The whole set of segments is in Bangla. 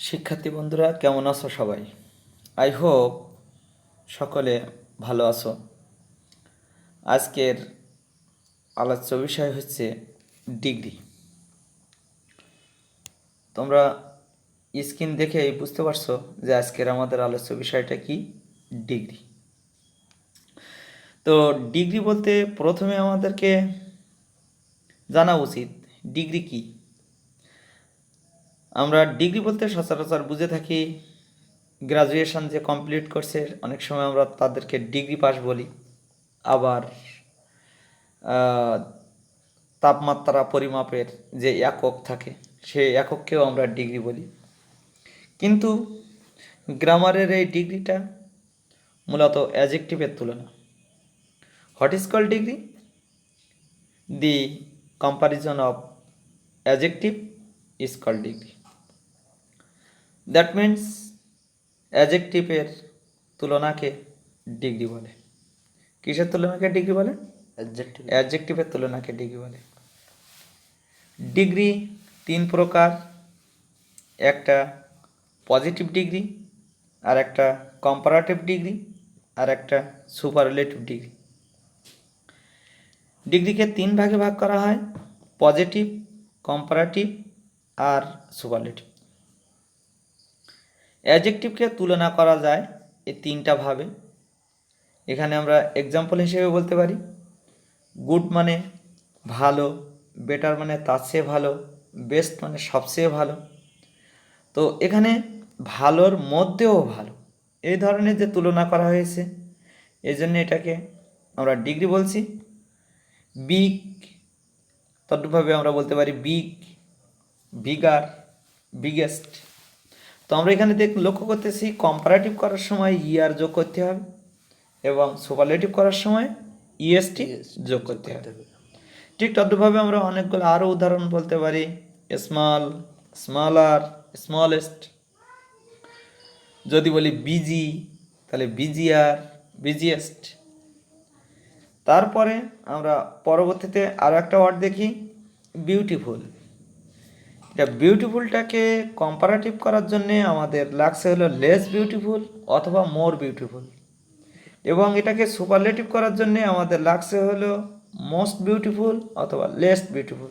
শিক্ষার্থী বন্ধুরা কেমন আছো সবাই? আই হোপ সকলে ভালো আছো। আজকের আলোচ্য বিষয় হচ্ছে ডিগ্রি। তোমরা স্ক্রিন দেখে বুঝতে পারছো যে আজকের আমাদের আলোচ্য বিষয়টা কি? ডিগ্রি। তো ডিগ্রি বলতে প্রথমে আমাদেরকে জানা উচিত ডিগ্রি কি। আমরা ডিগ্রি বলতে সচরাচর বুঝে থাকি গ্রাজুয়েশন যে কমপ্লিট করছে, অনেক সময় আমরা তাদেরকে ডিগ্রি পাস বলি। আবার তাপমাত্রা পরিমাপের যে একক থাকে সেই একককেও আমরা ডিগ্রি বলি। কিন্তু গ্রামারের এই ডিগ্রিটা মূলত অ্যাজেক্টিভের তুলনা। What is called degree? The comparison of adjective is called degree. That means অ্যাজেক্টিভের তুলনাকে ডিগ্রি বলে। কিসের তুলনাকে ডিগ্রি বলে? অ্যাডজেক্টিভের তুলনাকে ডিগ্রি বলে। ডিগ্রি তিন প্রকার, একটা পজিটিভ ডিগ্রি, আর একটা কম্পারেটিভ ডিগ্রি, আর একটা সুপারলেটিভ ডিগ্রি। ডিগ্রিকে তিন ভাগে ভাগ করা হয়, পজিটিভ, কম্পারেটিভ আর সুপারলেটিভ। অ্যাডজেক্টিভকে তুলনা করা যায় এই তিনটা ভাবে। এখানে আমরা এক্সাম্পল হিসেবে বলতে পারি গুড মানে ভালো, বেটার মানে তার চেয়ে ভালো, বেস্ট মানে সবচেয়ে ভালো। তো এখানে ভালোর মধ্যেও ভালো, এই ধরনের যে তুলনা করা হয়েছে, এই জন্য এটাকে আমরা ডিগ্রি বলছি। বিগ, তদ্রূপভাবে আমরা বলতে পারি বিগ, বিগার, বিগেস্ট। তো আমরা এখানে লক্ষ্য করতেছি কম্পারেটিভ করার সময় ইয়ার যোগ করতে হবে এবং সুপারলেটিভ করার সময় ইএসটি যোগ করতে হবে। ঠিক তদ্রূপভাবে আমরা অনেকগুলো আরও উদাহরণ বলতে পারি, স্মল, স্মলার, স্মলেস্ট। যদি বলি বিজি তাহলে বিজিআর, বিজিয়েস্ট। তারপরে আমরা পরবর্তীতে আরও একটা ওয়ার্ড দেখি বিউটিফুল। এটা বিউটিফুলটাকে কম্পারেটিভ করার জন্যে আমাদের লাগছে হলো লেস বিউটিফুল অথবা মোর বিউটিফুল, এবং এটাকে সুপারলেটিভ করার জন্যে আমাদের লাগছে হলো মোস্ট বিউটিফুল অথবা লেস্ট বিউটিফুল।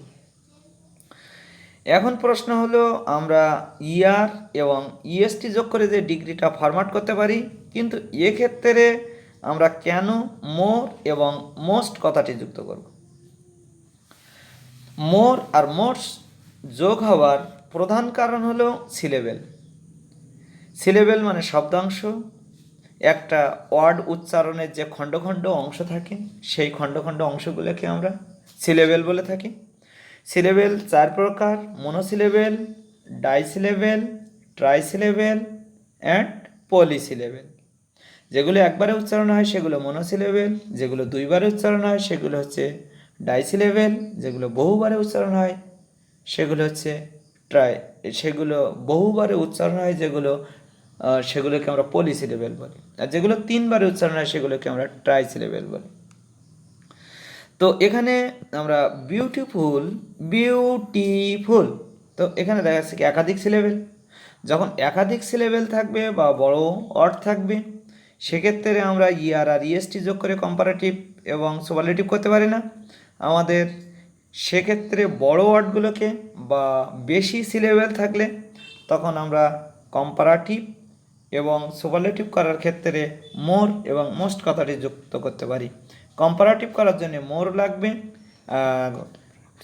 এখন প্রশ্ন হলো আমরা ইয়ার এবং ইএসটি যোগ করে যে ডিগ্রিটা ফরম্যাট করতে পারি, কিন্তু এক্ষেত্রে আমরা কেন মোর এবং মোস্ট কথাটি যুক্ত করব? মোর আর মোস্ট যোগ হওয়ার প্রধান কারণ হলো সিলেবেল। সিলেবেল মানে শব্দাংশ। একটা ওয়ার্ড উচ্চারণের যে খণ্ড খণ্ড অংশ থাকে সেই খণ্ড খণ্ড অংশগুলোকে আমরা সিলেবেল বলে থাকি। সিলেবেল চার প্রকার: মনোসিলেবেল, ডাইসিলেবেল, ট্রাইসিলেবেল অ্যান্ড পলিসিলেবেল। যেগুলো একবারে উচ্চারণ হয় সেগুলো মনোসিলেবেল, যেগুলো দুইবারে উচ্চারণ হয় সেগুলো হচ্ছে ডাইসিলেবেল, যেগুলো বহুবারে উচ্চারণ হয় সেগুলো হচ্ছে সেগুলো বহুবারে উচ্চারণ হয় সেগুলোকে আমরা পলিসিলেবেল বলি, আর যেগুলো তিনবারে উচ্চারণ হয় সেগুলোকে আমরা ট্রাইসিলেবেল বলি। তো এখানে আমরা বিউটিফুল, বিউটিফুল, তো এখানে দেখা যাচ্ছে কি একাধিক সিলেবেল। যখন একাধিক সিলেবেল থাকবে বা বড় অর্থ থাকবে সেক্ষেত্রে আমরা ইয়ার আর ইএসটি যোগ করে কম্পারেটিভ এবং সুপারলেটিভ করতে পারি না। আমাদের সেক্ষেত্রে বড় ওয়ার্ডগুলোকে বা বেশি সিলেবেল থাকলে তখন আমরা কম্পারেটিভ এবং সুপারলেটিভ করার ক্ষেত্রে মোর এবং মোস্ট কথাটি যুক্ত করতে পারি। কম্পারেটিভ করার জন্য মোর লাগবে, আর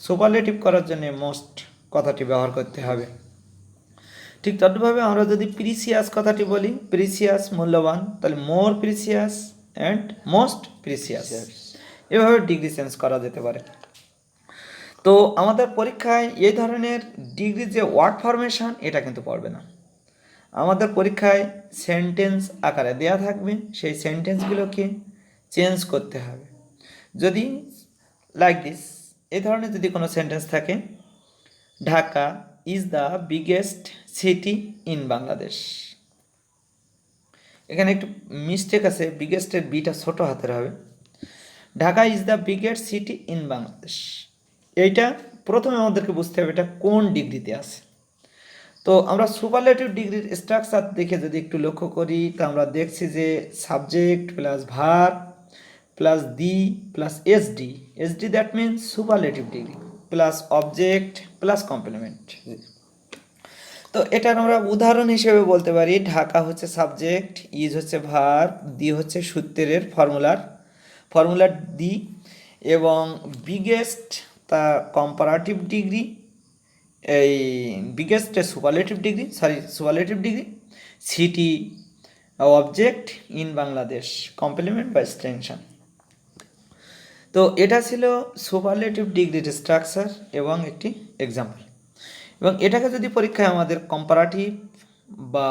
সুপারলেটিভ করার জন্য মোস্ট কথাটি ব্যবহার করতে হবে। ঠিক তদ্ভাবে আমরা যদি প্রিসিয়াস কথাটি বলি, প্রিসিয়াস মূল্যবান, তাহলে মোর প্রিসিয়াস অ্যান্ড মোস্ট প্রিসিয়াস। এভাবে ডিগ্রি চেঞ্জ করা যেতে পারে। তো আমাদের পরীক্ষায় এই ধরনের ডিগ্রির যে ওয়ার্ড ফরমেশন এটা কিন্তু পড়বে না। আমাদের পরীক্ষায় সেন্টেন্স আকারে দেয়া থাকবে, সেই সেন্টেন্সগুলোকে চেঞ্জ করতে হবে। যদি লাইক দিস, এই ধরনের যদি কোনো সেন্টেন্স থাকে, Dhaka is the biggest city in Bangladesh. এখানে একটু মিস্টেক আছে, বিগেস্টের বিটা ছোট হাতের হবে। Dhaka is the biggest city in Bangladesh, এইটা প্রথমে আমাদেরকে বুঝতে হবে এটা কোন ডিগ্রিতে আছে। তো আমরা সুপারলেটিভ ডিগ্রির স্ট্রাকচার দেখে যদি একটু লক্ষ্য করি, তো আমরা দেখছি যে subject plus verb plus the plus SD, SD that means superlative degree, plus object plus complement. তো এটার আমরা উদাহরণ হিসেবে বলতে পারি ঢাকা হচ্ছে সাবজেক্ট, ইজ হচ্ছে ভার্ব, দি হচ্ছে সূত্রের ফর্মুলার দি, এবং বিগেস্ট তা কম্পারেটিভ ডিগ্রি, এই biggest superlative degree, city object in Bangladesh, complement বা এক্সটেনশন। তো এটা ছিল সুপারলেটিভ ডিগ্রির স্ট্রাকচার এবং একটি এক্সাম্পল। এবং এটাকে যদি পরীক্ষায় আমাদের কম্পারেটিভ বা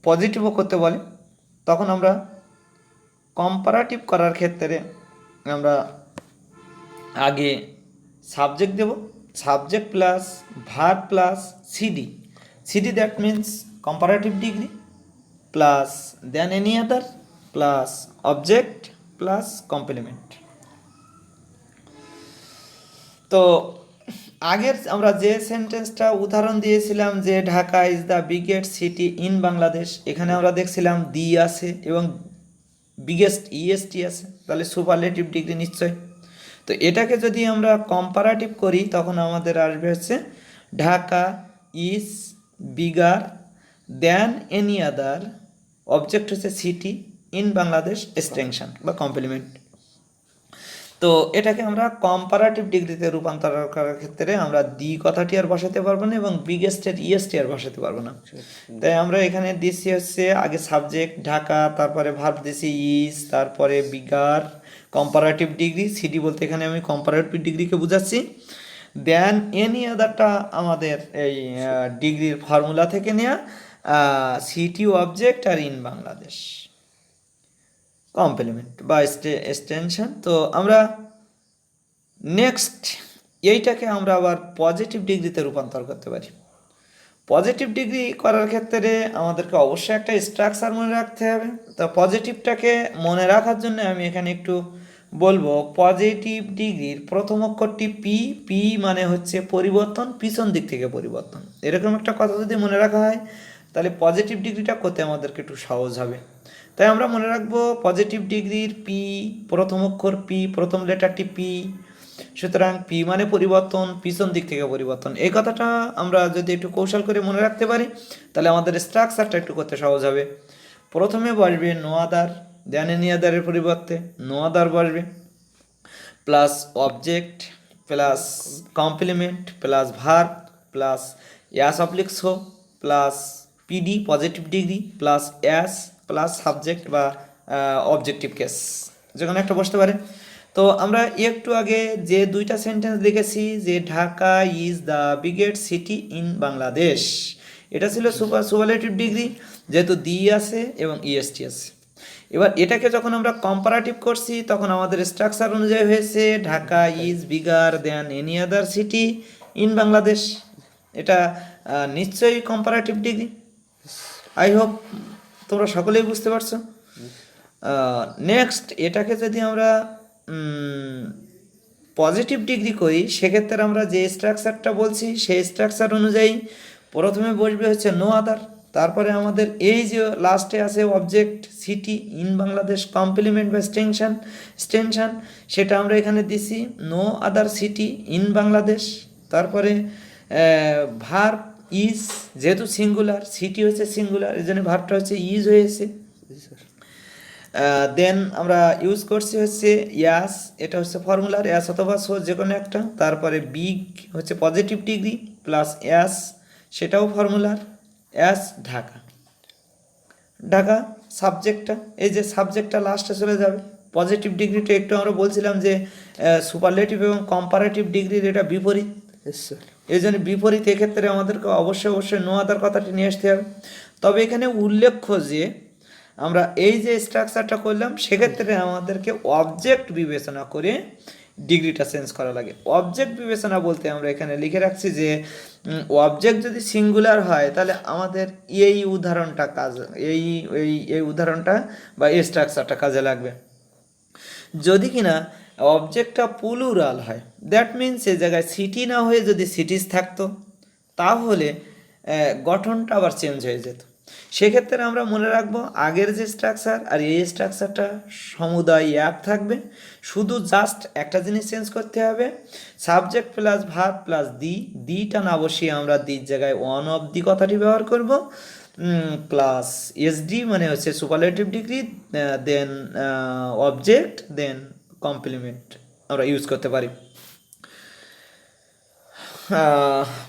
পজিটিভও করতে বলে, তখন আমরা কম্পারেটিভ করার ক্ষেত্রে আমরা আগে সাবজেক্ট দেব, subject plus verb plus CD that means comparative degree plus than any other plus object plus complement. তো আগের আমরা যে সেন্টেন্সটা উদাহরণ দিয়েছিলাম যে Dhaka is the biggest city in Bangladesh, এখানে আমরা দেখছিলাম দি আছে এবং বিগেস্ট ইএসটি আছে, তাহলে সুপারলেটিভ ডিগ্রি নিশ্চয়। তো এটাকে যদি আমরা কম্পারেটিভ করি তখন আমাদের আসবে হচ্ছে Dhaka is bigger than any other, object হচ্ছে সিটি ইন বাংলাদেশ এক্সটেনশন বা কমপ্লিমেন্ট। তো এটাকে আমরা কম্পারেটিভ ডিগ্রিতে রূপান্তর করার ক্ষেত্রে আমরা দি কথাটি আর বসাতে পারবো না এবং বিগেস্টের ইএসটি আর বসাতে পারবো না। তাই আমরা এখানে দিচ্ছি হচ্ছে আগে সাবজেক্ট ঢাকা, তারপরে ভার্ব দিছি ইজ, তারপরে বিগার কম্পারেটিভ ডিগ্রি, সিডি বলতে এখানে আমি কম্পারেটিভ ডিগ্রিকে বুঝাচ্ছি, দেন এনি আদারটা আমাদের এই ডিগ্রির ফর্মুলা থেকে নেওয়া, সিটি অবজেক্ট আর ইন বাংলাদেশ কমপ্লিমেন্ট বা এক্সটেনশন। তো আমরা নেক্সট এইটাকে আমরা আবার পজিটিভ ডিগ্রিতে রূপান্তর করতে পারি। পজিটিভ ডিগ্রি করার ক্ষেত্রে আমাদেরকে অবশ্যই একটা স্ট্রাকচার মনে রাখতে হবে। তো পজিটিভটাকে মনে রাখার জন্য আমি এখানে একটু বলবো, পজিটিভ ডিগ্রির প্রথম অক্ষরটি পি মানে হচ্ছে পরিবর্তন, পিছন দিক থেকে পরিবর্তন, এরকম একটা কথা যদি মনে রাখা হয় তাহলে পজিটিভ ডিগ্রিটা করতে আমাদেরকে একটু সহজ হবে। তাই আমরা মনে রাখবো পজিটিভ ডিগ্রির পি, প্রথম অক্ষর পি, প্রথম লেটারটি পি, সুতরাং পি মানে পরিবর্তন, পিছন দিক থেকে পরিবর্তন। এই কথাটা আমরা যদি একটু কৌশল করে মনে রাখতে পারি তাহলে আমাদের স্ট্রাকচারটা একটু করতে সহজ হবে। প্রথমে বসবে নো আদার, দেন এনি আদারের পরিবর্তে নো আদার বসবে, plus object plus complement plus verb plus as অবলিক্সো plus PD positive degree plus as plus subject বা অবজেক্টিভ কেস, যে কোনো একটা বসতে পারে। তো আমরা একটু আগে যে দুইটা সেন্টেন্স লিখেছি যে Dhaka is the biggest city in Bangladesh, এটা ছিল সুপারলেটিভ ডিগ্রি, যেহেতু দি আছে এবং ইএসটি আছে। এবার এটাকে যখন আমরা কম্পারেটিভ করছি তখন আমাদের স্ট্রাকচার অনুযায়ী হয়েছে Dhaka is bigger than any other city in Bangladesh. এটা নিশ্চয়ই কম্পারেটিভ ডিগ্রি। আই হোপ তোমরা সকলেই বুঝতে পারছো। নেক্সট এটাকে যদি আমরা পজিটিভ ডিগ্রি করি সেক্ষেত্রে আমরা যে স্ট্রাকচারটা বলছি সেই স্ট্রাকচার অনুযায়ী প্রথমে বসবে হচ্ছে নো আদার, তারপরে আমাদের এই যে লাস্টে আছে object city in Bangladesh complement বা এক্সটেনশন, সেটা আমরা এখানে দিছি no other city in Bangladesh. তারপরে ভার্ব ইজ, যেহেতু সিঙ্গুলার, সিটি হচ্ছে সিঙ্গুলার, এই জন্য ভার্বটা হচ্ছে ইজ হয়েছে। দেন আমরা ইউজ করছি হচ্ছে ইয়াস, এটা হচ্ছে ফর্মুলার, অ্যাস অথবা সো যে কোনো একটা। তারপরে বিগ হচ্ছে পজিটিভ ডিগ্রি প্লাস অ্যাস, সেটাও ফর্মুলার, অ্যাস ঢাকা সাবজেক্টটা, এই যে সাবজেক্টটা লাস্টে চলে যাবে। পজিটিভ ডিগ্রিটা একটু আমরা বলছিলাম যে সুপারলেটিভ এবং কম্পারেটিভ ডিগ্রির এটা বিপরীত, এই জন্য বিপরীত এক্ষেত্রে আমাদেরকে অবশ্যই নো আদার কথাটি নিয়ে আসতে হবে। তবে এখানে উল্লেখ্য যে আমরা এই যে স্ট্রাকচারটা করলাম সেক্ষেত্রে আমাদেরকে অবজেক্ট বিবেচনা করে ডিগ্রিটা চেঞ্জ করা লাগে। অবজেক্ট বিবেচনা বলতে আমরা এখানে লিখে রাখছি যে অবজেক্ট যদি সিঙ্গুলার হয় তাহলে আমাদের এই উদাহরণটা এই উদাহরণটা বা এই স্ট্রাকচারটা কাজে লাগবে। যদি কিনা অবজেক্টটা প্লুরাল হয়, দ্যাট মিনস এই জায়গায় সিটি না হয়ে যদি সিটিস থাকতো তাহলে গঠনটা আবার চেঞ্জ হয়ে যেত। সেক্ষেত্রে আমরা মনে রাখবো আগের যে স্ট্রাকচার আর এই স্ট্রাকচারটা সমুদায় এক থাকবে, শুধু জাস্ট একটা জিনিস চেঞ্জ করতে হবে, সাবজেক্ট প্লাস ভার্ব প্লাস দিটা না বসিয়ে আমরা দির জায়গায় ওয়ান অফ দি কথাটি ব্যবহার করব, প্লাস এসডি মানে হচ্ছে সুপারলেটিভ ডিগ্রি, দেন অবজেক্ট, দেন কমপ্লিমেন্ট আমরা ইউজ করতে পারি।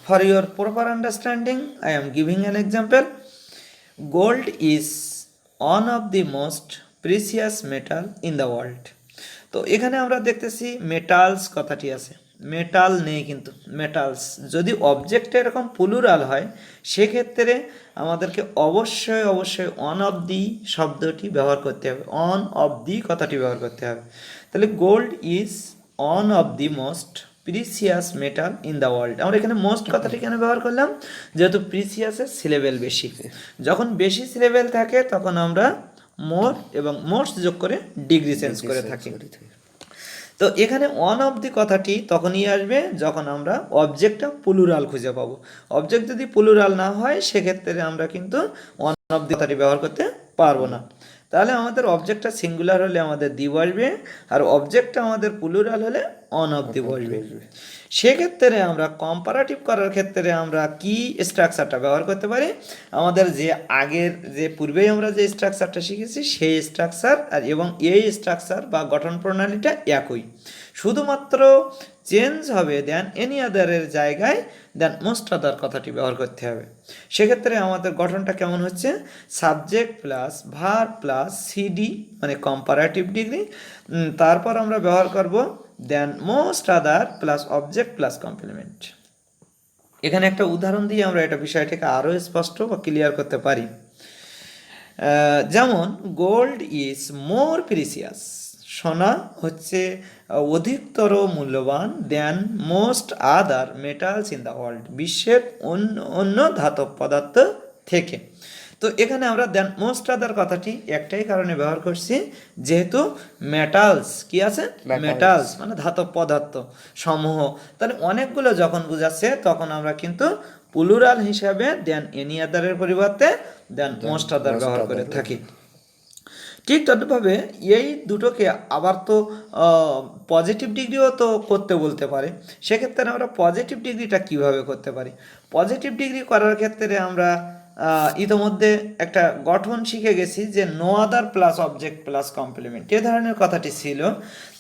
For your proper understanding, I am giving an example. Gold is one of the most precious metal in the world. তো এখানে আমরা দেখতেছি মেটালস কথাটি আছে, মেটাল নেই কিন্তু মেটালস। যদি অবজেক্ট এরকম প্লুরাল হয় সেক্ষেত্রে আমাদেরকে অবশ্যই অন অফ দি শব্দটি ব্যবহার করতে হবে, অন অফ দি কথাটি ব্যবহার করতে হবে। তাহলে gold is on of the most precious metal in the world. আমরা এখানে মোস্ট কথাটি কেন ব্যবহার করলাম, যেহেতু প্রিসিয়াসের সিলেবেল বেশি, যখন বেশি সিলেবেল থাকে তখন আমরা মোর এবং মোস্ট যোগ করে ডিগ্রি চেঞ্জ করে থাকি। তো এখানে ওয়ান অফ দি কথাটি তখনই আসবে যখন আমরা অবজেক্টটা প্লুরাল খুঁজে পাবো। অবজেক্ট যদি প্লুরাল না হয় সেক্ষেত্রে আমরা কিন্তু ওয়ান অফ দি কথাটি ব্যবহার করতে পারবো না। তাহলে আমাদের অবজেক্টটা সিঙ্গুলার হলে আমাদের দি বসবে, আর অবজেক্টটা আমাদের প্লুরাল হলে অন অফ দি বসবে। সেক্ষেত্রে আমরা কম্পারেটিভ করার ক্ষেত্রে আমরা কি স্ট্রাকচারটা ব্যবহার করতে পারি, আমাদের যে আগের যে পূর্বেই আমরা যে স্ট্রাকচারটা শিখেছি সেই স্ট্রাকচার আর এবং এই স্ট্রাকচার বা গঠন প্রণালীটা একই, শুধুমাত্র চেঞ্জ হবে দেন এনি আদারের জায়গায় দেন মোস্ট আদার কথাটি ব্যবহার করতে হবে। সেক্ষেত্রে আমাদের গঠনটা কেমন হচ্ছে, subject plus verb plus CD মানে কম্পারেটিভ ডিগ্রি, তারপর আমরা ব্যবহার করব than most other plus object plus complement. এখানে একটা উদাহরণ দিয়ে আমরা এটা বিষয়টাকে আরও স্পষ্ট বা ক্লিয়ার করতে পারি। যেমন গোল্ড ইজ মোর প্রিসিয়াস, সোনা হচ্ছে অধিকতর মূল্যবান than most other metals in the world, বিশ্বের অন্য ধাতব পদার্থ থেকে। তো এখানে আমরা দেন মোস্ট আদার কথাটি একটাই কারণে ব্যবহার করছি, যেহেতু মেটালস কি আছে, মেটালস মানে ধাতব পদার্থ সমূহ, তাহলে অনেকগুলো যখন বোঝাচ্ছে তখন আমরা কিন্তু প্লুরাল হিসাবে দেন এনি আদারের পরিবর্তে দেন মোস্ট আদার ব্যবহার করে থাকি। ঠিক তদ্ভাবে এই দুটোকে আবার তো পজিটিভ ডিগ্রিও তো করতে বলতে পারে, সেক্ষেত্রে আমরা পজিটিভ ডিগ্রিটা কিভাবে করতে পারি। পজিটিভ ডিগ্রি করার ক্ষেত্রে আমরা ইতোমধ্যে একটা গঠন শিখে গেছি যে no other plus object plus complement, এ ধরনের কথাটি ছিল।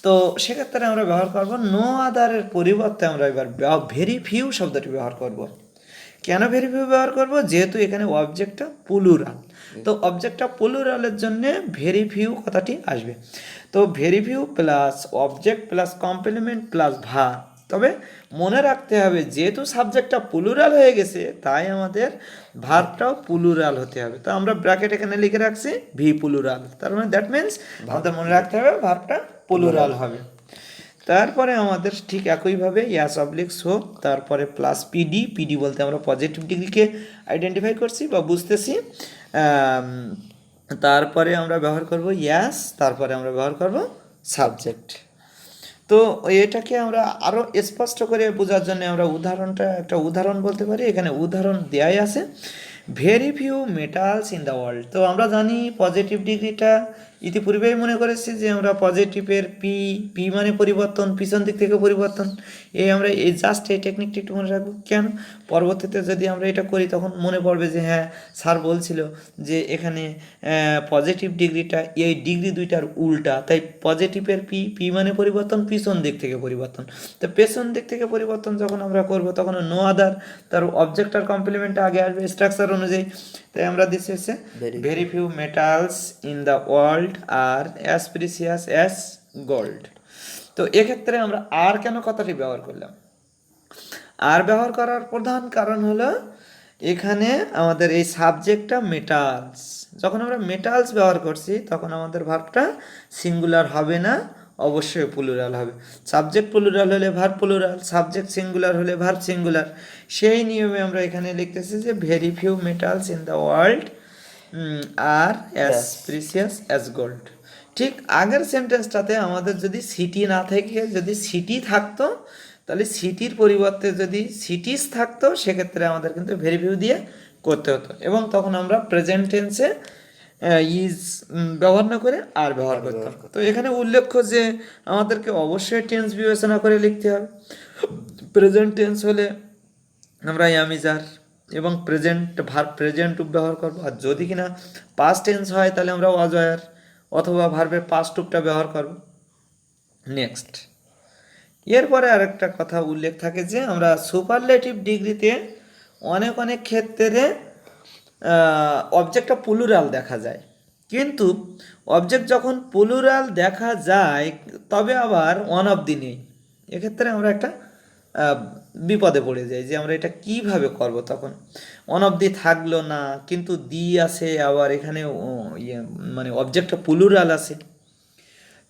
তো সেক্ষেত্রে আমরা ব্যবহার করব নো আদারের পরিবর্তে আমরা এবার ভেরি ফিউ শব্দটি ব্যবহার করব। কেন ভেরি ফিউ ব্যবহার করব, যেহেতু এখানে অবজেক্টটা প্লুরাল, তো অবজেক্টটা প্লুরালের জন্য ভেরি ফিউ কথাটি আসবে। তো very few plus object plus complement plus verb, তবে মনে রাখতে হবে যেহেতু সাবজেক্টটা প্লুরাল হয়ে গেছে তাই আমাদের ভার্বটাও প্লুরাল হতে হবে। তো আমরা ব্র্যাকেট এখানে লিখে রাখছি ভি প্লুরাল, তার মানে দ্যাট মিনস আমাদের মনে রাখতে হবে ভার্বটা প্লুরাল হবে। তারপরে আমাদের ঠিক একইভাবে ইয়াস অবলিক সো, তারপরে প্লাস পিডি, পিডি বলতে আমরা পজিটিভ ডিগ্রিকে আইডেন্টিফাই করছি বা বুঝতেছি। তারপরে আমরা ব্যবহার করব ইয়াস, তারপরে আমরা ব্যবহার করব সাবজেক্ট। তো এটাকে আমরা আরও স্পষ্ট করে বোঝার জন্য আমরা একটা উদাহরণ বলতে পারি, এখানে উদাহরণ দেয়াই আছে। Very few metals in the world. তো আমরা জানি পজিটিভ ডিগ্রিটা ইতিপূর্বেই মনে করেছি যে আমরা পজিটিভের পি মানে পরিবর্তন, পিছন দিক থেকে পরিবর্তন, আমরা এই জাস্ট এই টেকনিকটি একটু মনে রাখবো। কেন, পরবর্তীতে যদি আমরা এটা করি তখন মনে পড়বে যে হ্যাঁ স্যার বলছিল যে এখানে পজিটিভ ডিগ্রিটা এই ডিগ্রি দুইটার উল্টা, তাই পজিটিভের পি মানে পরিবর্তন, পিছন দিক থেকে পরিবর্তন। তো পেছন দিক থেকে পরিবর্তন যখন আমরা করব তখন নো আদার, তার অবজেক্ট আর কমপ্লিমেন্টটা আগে আসবে স্ট্রাকচার অনুযায়ী। তাই আমরা দিচ্ছি হচ্ছে very few metals in the world are as precious as gold. তো এক্ষেত্রে আমরা আর কেন কথাটি ব্যবহার করলাম, আর ব্যবহার করার প্রধান কারণ হলো এখানে আমাদের এই সাবজেক্টটা মেটালস, যখন আমরা মেটালস ব্যবহার করছি তখন আমাদের ভার্বটা সিঙ্গুলার হবে না, অবশ্যই প্লুরাল হবে। সাবজেক্ট প্লুরাল হলে ভার্ব প্লুরাল, সাবজেক্ট সিঙ্গুলার হলে ভার্ব সিঙ্গুলার। সেই নিয়মে আমরা এখানে লিখতেছি যে very few metals in the world are as precious as gold. ঠিক আগের সেন্টেন্সটাতে আমাদের যদি সিটি না থেকে যদি সিটি থাকতো, তাহলে সিটির পরিবর্তে যদি সিটিস থাকতো, সেক্ষেত্রে আমাদের কিন্তু ভেরিফিউ দিয়ে করতে হতো, এবং তখন আমরা প্রেজেন্ট টেন্সে ইজ ব্যবহার না করে আর ব্যবহার করতাম। তো এখানে উল্লেখ্য যে আমাদেরকে অবশ্যই টেন্স বিবেচনা করে লিখতে হবে। প্রেজেন্ট টেন্স হলে আমরা ইয়ামিজার এবং প্রেজেন্ট ভার্ব প্রেজেন্ট ব্যবহার করবো, আর যদি কিনা পাস্ট টেন্স হয় তাহলে আমরা ওয়াজ ওয়ার অথবা ভার্বের পাস্ট টুপটা ব্যবহার করব। নেক্সট, এরপরে আরেকটা কথা উল্লেখ থাকে যে আমরা সুপারলেটিভ ডিগ্রিতে অনেক অনেক ক্ষেত্রে অবজেক্টটা প্লুরাল দেখা যায়, কিন্তু অবজেক্ট যখন প্লুরাল দেখা যায় তবে আবার ওয়ান অফ দি নেই, এক্ষেত্রে আমরা একটা বিপদে পড়ে যাই যে আমরা এটা কিভাবে করব। তখন ওয়ান অফ দি থাকলো না, কিন্তু দি আছে, আবার এখানে মানে অবজেক্টটা প্লুরাল আছে।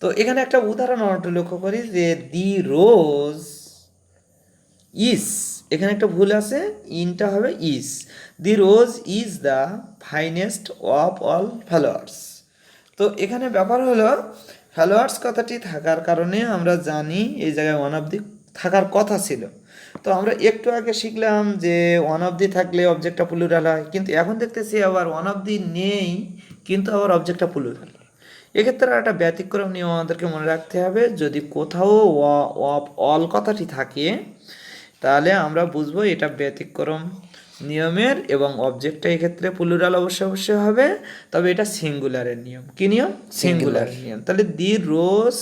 তো এখানে একটা উদাহরণ আমরা একটু লক্ষ্য করি যে দি রোজ ইজ, এখানে একটা ভুল আছে, ইনটা হবে is. The rose is the finest of all flowers. তো এখানে ব্যাপার হলো ফ্লাওয়ার্স কথাটি থাকার কারণে আমরা জানি এই জায়গায় ওয়ান অফ দি থাকার কথা ছিল। তো আমরা একটু আগে শিখলাম যে ওয়ান অফ দি থাকলে অবজেক্টটা প্লুরাল হয়, কিন্তু এখন দেখতেছি আবার ওয়ান অফ দি নেই কিন্তু আবার অবজেক্টটা প্লুরাল। এক্ষেত্রে একটা ব্যতিক্রম নিয়ম আমাদেরকে মনে রাখতে হবে, যদি কোথাও অফ অল কথাটি থাকে তাহলে আমরা বুঝবো এটা ব্যতিক্রম নিয়মের, এবং অবজেক্টটা এক্ষেত্রে প্লুরাল অবশ্যই হবে, তবে এটা সিঙ্গুলারের নিয়ম। কি নিয়ম? সিঙ্গুলারের নিয়ম। তাহলে দি রোজ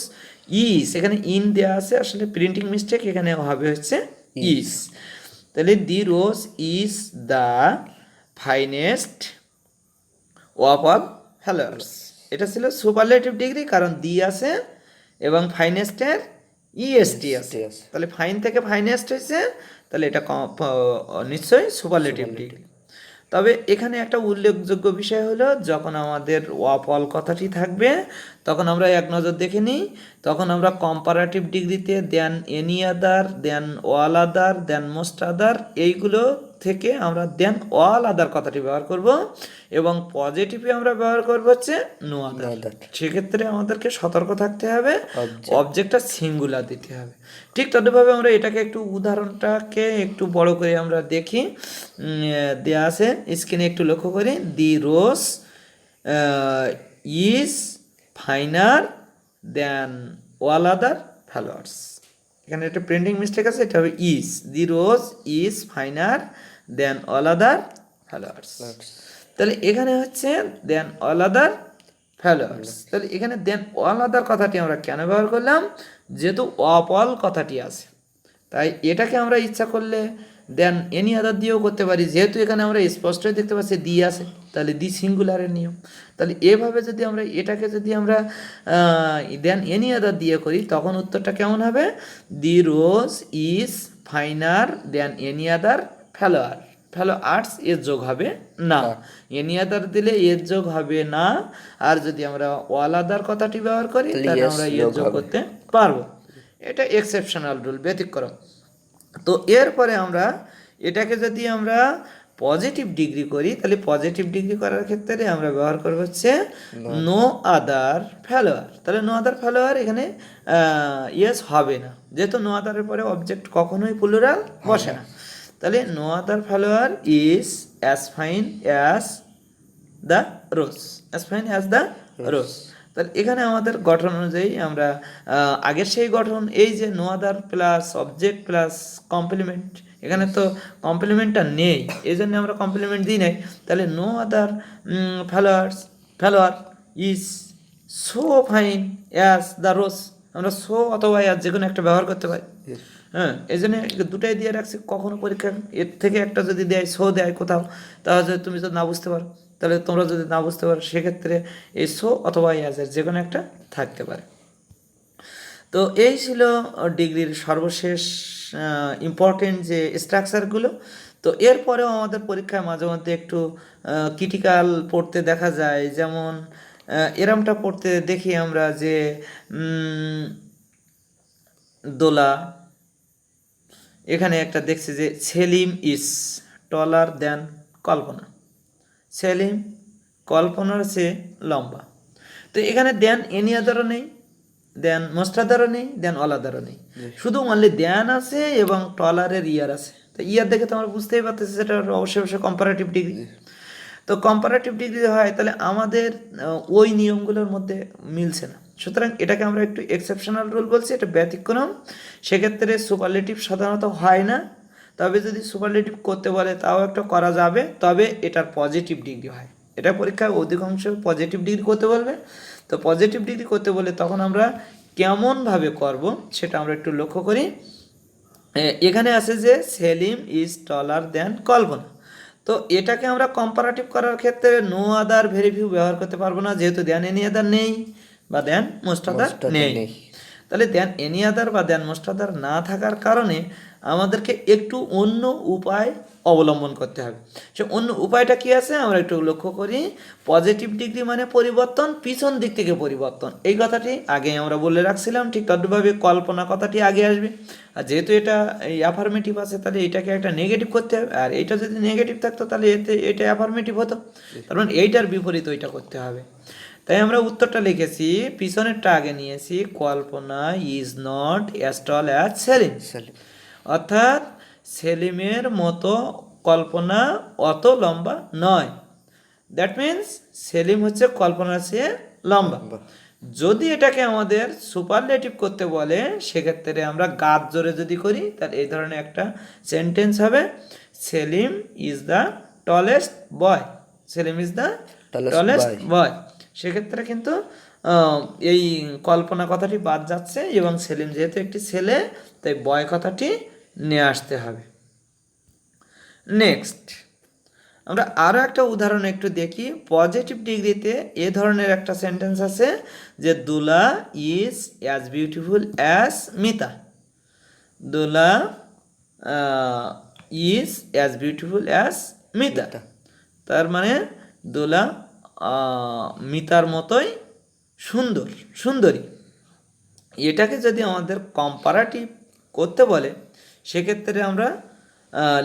ইজ, এখানে ইন দেওয়া আছে, আসলে প্রিন্টিং মিস্টেক, এখানে হবে হচ্ছে ইজ। তাহলে the rose is the finest of all flowers, এটা ছিল সুপারলেটিভ ডিগ্রি, কারণ দি আছে এবং ফাইনেস্টের ইএসটি আছে। তাহলে ফাইন থেকে ফাইনেস্ট হয়েছে, তাহলে এটা নিশ্চয়ই সুপারলেটিভ ডিগ্রি। তবে এখানে একটা উল্লেখযোগ্য বিষয় হলো, যখন আমাদের অফ অল কথাটি থাকবে তখন আমরা এক নজর দেখে নিই, তখন আমরা কম্পারেটিভ ডিগ্রিতে দেন এনি আদার, দেন অল আদার, দেন মোস্ট আদার, এইগুলো থেকে আমরা দেন অল আদার কথাটি ব্যবহার করব, এবং পজিটিভে আমরা ব্যবহার করব হচ্ছে নো আদার। সেক্ষেত্রে আমাদেরকে সতর্ক থাকতে হবে, অবজেক্টটা সিঙ্গুলার দিতে হবে। ঠিক তদ্ভাবে আমরা এটাকে একটু উদাহরণটাকে একটু বড় করে আমরা দেখি, দেয়া আছে স্ক্রিনে, একটু লক্ষ্য করি। The rose is finer than all other flowers, এখানে একটা প্রিন্টিং মিস্টেক আছে, এটা হবে is. The rose is finer than all other flowers. তাহলে এখানে হচ্ছে দেন অল আদার ফ্লাওয়ার্স। তাহলে এখানে দেন অল আদার কথাটি আমরা কেন ব্যবহার করলাম? যেহেতু অফ অল কথাটি আছে, তাই এটাকে আমরা ইচ্ছা করলে দেন এনি আদার দিয়েও করতে পারি, যেহেতু এখানে আমরা স্পষ্টই দেখতে পাচ্ছি দি আছে, তাহলে দি সিঙ্গুলারের নিয়ম। তাহলে এভাবে যদি আমরা এটাকে যদি আমরা দেন এনি আদার দিয়ে করি, তখন উত্তরটা কেমন হবে? The rose is finer than any other flower. Flowers এর যোগ হবে না, এনি আদার দিলে এর যোগ হবে না, আর যদি আমরা অল আদার কথাটি ব্যবহার করি তাহলে আমরা এর যোগ করতে পারবো। এটা এক্সেপশনাল রুল, ব্যতিক্রম। তো এরপরে আমরা এটাকে যদি আমরা পজিটিভ ডিগ্রি করি, তাহলে পজিটিভ ডিগ্রি করার ক্ষেত্রে আমরা ব্যবহার করবো হচ্ছে নো আদার ফ্লাওয়ার। তাহলে নো আদার ফ্লাওয়ার এখানে ইয়েস হবে না, যেহেতু নো আদারের পরে অবজেক্ট কখনোই প্লুরাল বসে না। তাহলে no other flower is as fine as the rose, as fine as the rose. তাহলে এখানে আমাদের গঠন অনুযায়ী আমরা আগের সেই গঠন, এই যে no other plus object plus complement, এখানে তো কমপ্লিমেন্টটা নেই, এই জন্য আমরা কমপ্লিমেন্ট দিই নাই। তাহলে no other flower is so fine as the rose, আমরা সো অথবা অ্যাজ যে কোনো একটা ব্যবহার করতে পারি। হ্যাঁ, এই জন্য দুটাই দিয়ে রাখছি, কখনো পরীক্ষা এর থেকে একটা যদি দেয়, সো দেয় কোথাও, তাহলে তুমি যদি না বুঝতে পারো, তাহলে তোমরা যদি না বুঝতে পারো, সেক্ষেত্রে এই সো অথবা অ্যাজের যে কোনো একটা থাকতে পারে। তো এই ছিল ডিগ্রির সর্বশেষ ইম্পর্টেন্ট যে স্ট্রাকচারগুলো। তো এরপরেও আমাদের পরীক্ষায় মাঝে মধ্যে একটু ক্রিটিক্যাল পড়তে দেখা যায়, যেমন এরমটা পড়তে দেখি আমরা যে দোলা, এখানে একটা দেখছি যে সেলিম ইজ টলার দেন কল্পনা, সেলিম কল্পনার চেয়ে লম্বা। তো তো এখানে দেন এনি আদারও নেই, দেন মোস্ট আদারও নেই, দেন অল আদারও নেই, শুধু অনলি দেন আছে এবং টলারের ইয়ার আছে। তো ইয়ার দেখে তো আমরা বুঝতেই পারতেছি সেটা অবশ্যই অবশ্যই কম্পারেটিভ ডিগ্রি। তো কম্পারেটিভ ডিগ্রি হয় তাহলে আমাদের ওই নিয়মগুলোর মধ্যে মিলছে না, সুতরাং এটাকে আমরা একটু এক্সেপশনাল রুল বলছি, এটা ব্যতিক্রম। সেক্ষেত্রে সুপারলেটিভ সাধারণত হয় না, তবে যদি সুপারলেটিভ করতে বলে তাও একটা করা যাবে, তবে এটার পজিটিভ ডিগ্রি হয়। এটা পরীক্ষায় অধিকাংশ পজিটিভ ডিগ্রি করতে বলবে। তো পজিটিভ ডিগ্রি করতে বলে তখন আমরা কেমনভাবে করব সেটা আমরা একটু লক্ষ্য করি। এখানে আছে যে সেলিম ইজ টলার দেন কল্পনা। তো এটাকে আমরা কম্পারেটিভ করার ক্ষেত্রে নো আদার ভেরি ফিউ ব্যবহার করতে পারবো না, যেহেতু দেন এনি আদার নেই বা দেন মোস্ট আদার নেই। তাহলে দেন এনি আদার বা দেন মোস্ট আদার না থাকার কারণে আমাদেরকে একটু অন্য উপায় অবলম্বন করতে হবে। সে অন্য উপায়টা কি আছে আমরা একটু লক্ষ্য করি। পজিটিভ ডিগ্রি মানে পরিবর্তন, পিছন দিক থেকে পরিবর্তন, এই কথাটি আগে আমরা বলে রাখছিলাম। ঠিক তদ্রুপভাবে কল্পনা কথাটি আগে আসবে। আর যেহেতু এটা এই অ্যাফার্মেটিভ আছে তাহলে এটাকে একটা নেগেটিভ করতে হবে, আর এটা যদি নেগেটিভ থাকতো তাহলে এটা অ্যাফার্মেটিভ হতো, তার মানে এইটার বিপরীত ওইটা করতে হবে। তাই আমরা উত্তরটা লিখেছি, পিছনেরটা আগে নিয়েছি, Kalpana is not as tall as Selim. অর্থাৎ সেলিমের মতো কল্পনা অত লম্বা নয়। দ্যাট মিন্স সেলিম হচ্ছে কল্পনার চেয়ে লম্বা। যদি এটাকে আমাদের সুপারলেটিভ করতে বলে সেক্ষেত্রে আমরা গাত জোরে যদি করি তাহলে এই ধরনের একটা সেন্টেন্স হবে, Selim is the tallest boy. Selim is the tallest boy. সেক্ষেত্রে কিন্তু এই কল্পনা কথাটি বাদ যাচ্ছে এবং সেলিম যেহেতু একটি ছেলে তাই বয় কথাটি নিয়ে আসতে হবে। নেক্সট আমরা আরও একটা উদাহরণ একটু দেখি। পজিটিভ ডিগ্রিতে এ ধরনের একটা সেন্টেন্স আছে যে Dula is as beautiful as Mita. Dula is as beautiful as Mita, তার মানে দুলা মিতার মতোই সুন্দরী। এটাকে যদি আমাদের কম্পারেটিভ করতে বলে সেক্ষেত্রে আমরা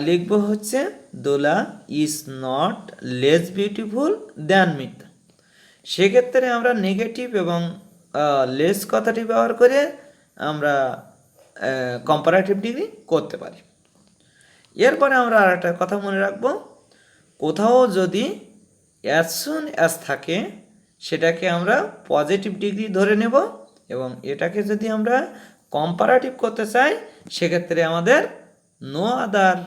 লিখব হচ্ছে Dola is not less beautiful than Mita. সেক্ষেত্রে আমরা নেগেটিভ এবং লেস কথাটি ব্যবহার করে আমরা কম্পারেটিভ ডিগ্রি করতে পারি। এরপরে আমরা আর একটা কথা মনে রাখবো, কোথাও যদি অ্যাজ সুন অ্যাজ থাকে সেটাকে আমরা পজিটিভ ডিগ্রি ধরে নেব, এবং এটাকে যদি আমরা কম্পারেটিভ করতে চাই সেক্ষেত্রে আমাদের no other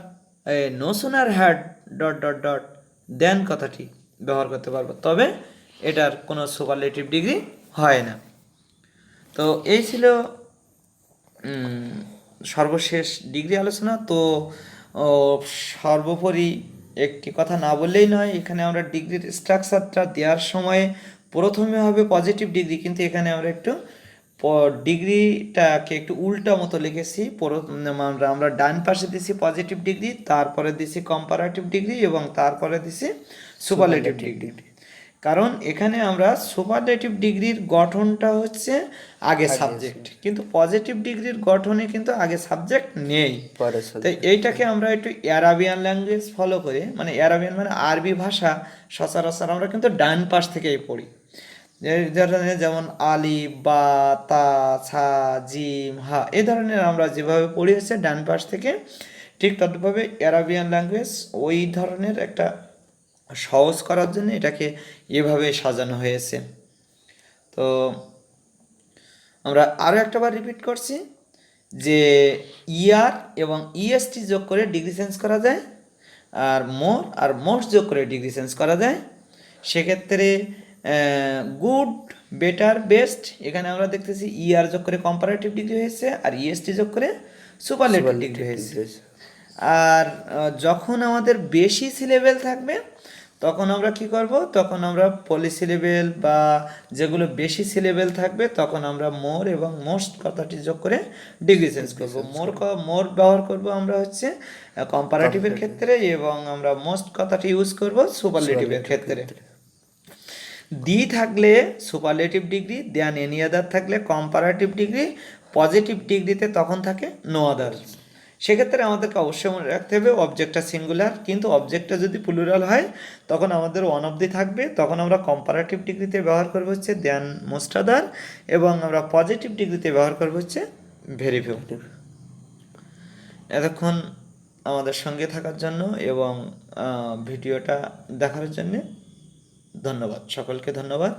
no sooner had dot dot dot than কথাটি ব্যবহার করতে পারবো, তবে এটার কোনো সুপারলেটিভ ডিগ্রি হয় না। তো এই ছিল সর্বশেষ ডিগ্রি আলোচনা। তো সর্বোপরি একটি কথা না বললেই নয়, এখানে আমরা ডিগ্রির স্ট্রাকচারটা দেওয়ার সময় প্রথমে হবে পজিটিভ ডিগ্রি, কিন্তু এখানে আমরা একটু ডিগ্রিটাকে একটু উল্টা মতো লিখেছি। আমরা ডান পাশে দিছি পজিটিভ ডিগ্রি, তারপরে দিছি কম্পারেটিভ ডিগ্রি এবং তারপরে দিছি সুপারলেটিভ ডিগ্রি। কারণ এখানে আমরা সুপারলেটিভ ডিগ্রির গঠনটা হচ্ছে আগে সাবজেক্ট, কিন্তু পজিটিভ ডিগ্রির গঠনে কিন্তু আগে সাবজেক্ট নেই। তাই এইটাকে আমরা একটু অ্যারাবিয়ান ল্যাঙ্গুয়েজ ফলো করে, মানে অ্যারাবিয়ান মানে আরবি ভাষা সচরাচর আমরা কিন্তু ডান পাশ থেকেই পড়ি। যেমন আলি বা তা ছা জিম হা এই ধরনের আমরা যেভাবে পড়ি হচ্ছে ডান পাশ থেকে, ঠিক ততভাবে অ্যারাবিয়ান ল্যাঙ্গুয়েজ ওই ধরনের একটা সহজ করার জন্য এটাকে এভাবে সাজানো হয়েছে। তো আমরা আরও একটাবার রিপিট করছি যে ইয়ার এবং ইএসটি যোগ করে ডিগ্রি চেঞ্জ করা যায়, আর মোর আর মোস্ট যোগ করে ডিগ্রি চেঞ্জ করা যায়। সেক্ষেত্রে গুড বেটার বেস্ট এখানে আমরা দেখতেছি ইয়ার যোগ করে কম্পারেটিভ ডিগ্রি হয়েছে আর ইএসটি যোগ করে সুপারলেটিভ ডিগ্রি হয়েছে। আর যখন আমাদের বেশি সিলেবেল থাকবে তখন আমরা কি করব, তখন আমরা পলিসিলেবেল বা যেগুলো বেশি সিলেবেল থাকবে তখন আমরা মোর এবং মোস্ট কথাটি যোগ করে ডিগ্রি চেঞ্জ করব। মোর ব্যবহার করব আমরা হচ্ছে কম্পারেটিভের ক্ষেত্রে এবং আমরা মোস্ট কথাটি ইউজ করব সুপারলেটিভের ক্ষেত্রে। দি থাকলে সুপারলেটিভ ডিগ্রি, দেন এনি আদার থাকলে কম্পারেটিভ ডিগ্রি, পজিটিভ ডিগ্রিতে তখন থাকে নো আদার। সেক্ষেত্রে আমাদেরকে অবশ্যই মনে রাখতে হবে অবজেক্টটা সিঙ্গুলার, কিন্তু অবজেক্টটা যদি প্লুরাল হয় তখন আমাদের ওয়ান অফ দি থাকবে, তখন আমরা কম্পারেটিভ ডিগ্রিতে ব্যবহার করবো হচ্ছে দেন মোস্ট আদার, এবং আমরা পজিটিভ ডিগ্রিতে ব্যবহার করবো হচ্ছে ভেরি ফিউ। এতক্ষণ আমাদের সঙ্গে থাকার জন্য এবং ভিডিওটা দেখার জন্যে ধন্যবাদ, সকলকে ধন্যবাদ।